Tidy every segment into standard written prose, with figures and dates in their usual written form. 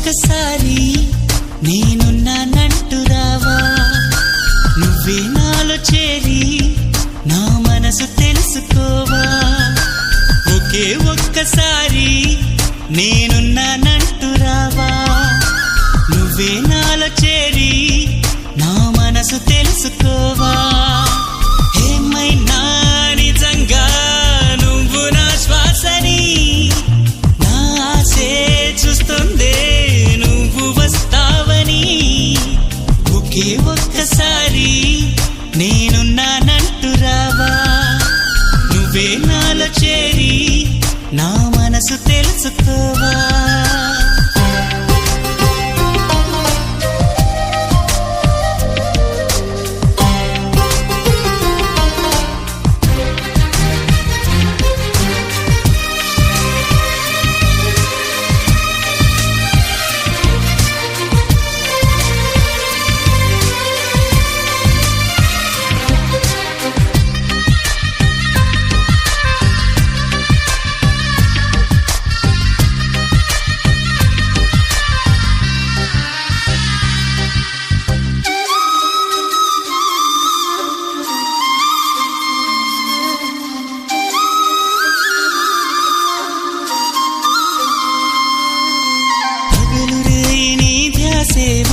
ఒక్కసారి నేనున్నానంటూ రావా, నువ్వే నాలో చేరి నా మనసు తెలుసుకోవా. ఒకే ఒక్కసారి నేనున్నానంటూ రావా, నువ్వే నాలో చేరి నా మనసు తెలుసుకోవా. ఏమైనా నిజంగా నువ్వు నా శ్వాసని, నా ఆశే చూస్తుందే నువ్వు వస్తావని. ఒకే ఒక్కసారి నేనున్నానంటూ రావా, నువ్వే నాలో చేరి నా మనసు తెలుసుకోవా.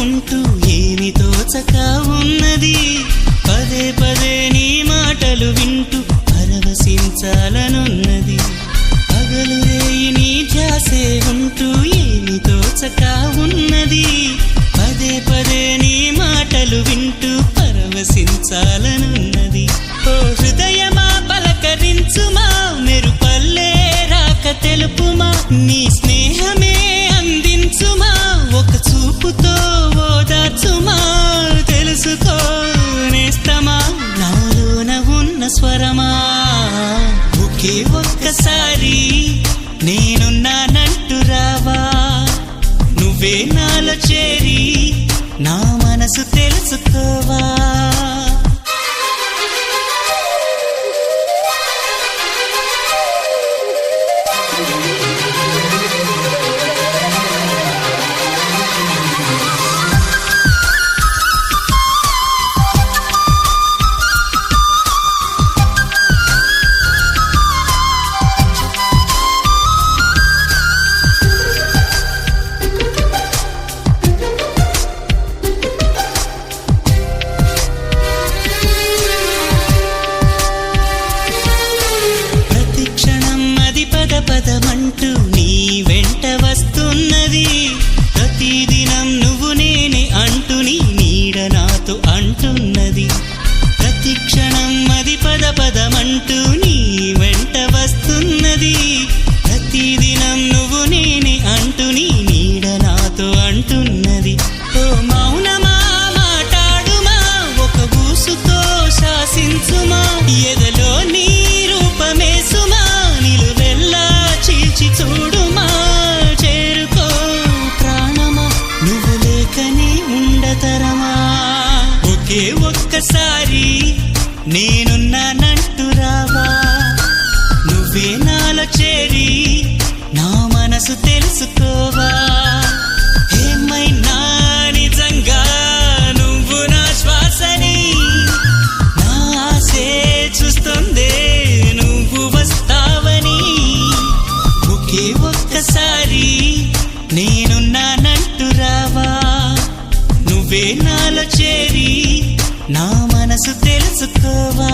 ఉంటూ ఏమి తోచక ఉన్నది, పదే పదే నీ మాటలు వింటూ పరవశించాలనున్నది. పగలు రేయి నీ ధ్యాసే ఉంటూ ఏమి తోచక ఉన్నది, పదే పదే నీ మాటలు వింటూ పరవశించాలనున్నది. ఓ హృదయమా పలకరించుమా, మెరుపల్లే రాక తెలుపుమా, నీ స్నేహమే అందించుమా, ఒక చూపుతో ఓదార్చుమా. తెలుసుకోనేస్తమా నాలోన ఉన్న స్వరమా, ఒకే ఒక్కసారి నేనున్నానంటూ రావా, నువ్వే నాలో చేరి నా మనసు తెలుసుకోవా. పదమంటూ నీ వెంట వస్తున్నది, ప్రతిదినం నువ్వు నేనే అంటూ నీ నీడ నాతో అంటున్నది. ప్రతి క్షణం అది పదమంటూ నీ వెంట వస్తున్నది, ప్రతిదినం నువ్వు నేనే అంటూ నీ నీడ నాతో అంటున్నది. ఓ మౌనమా మాట్లాడుమా, ఒక ఊసుతో శాసించుమా, ఎదలో నీ రూపమేసుమా, నిలువెల్లా చీల్చి చూడుమా. చేరుకో ప్రాణమా, నువ్వు లేకని ఉండతరమా. ఒకే ఒక్కసారి నేనున్నానంటూ రావా, నువ్వే నాలో చేరి నా మనసు తెలుసుకోవా. ఏమైనా నిజంగా నువ్వు నా శ్వాసని, నా ఆశే చూస్తుందే నువ్వు వస్తావని. ఒకే ఒక్కసారి నేనున్నానంటూ రావా, నువ్వే నాలో చేరి నా మనసు తెలుసుకోవా.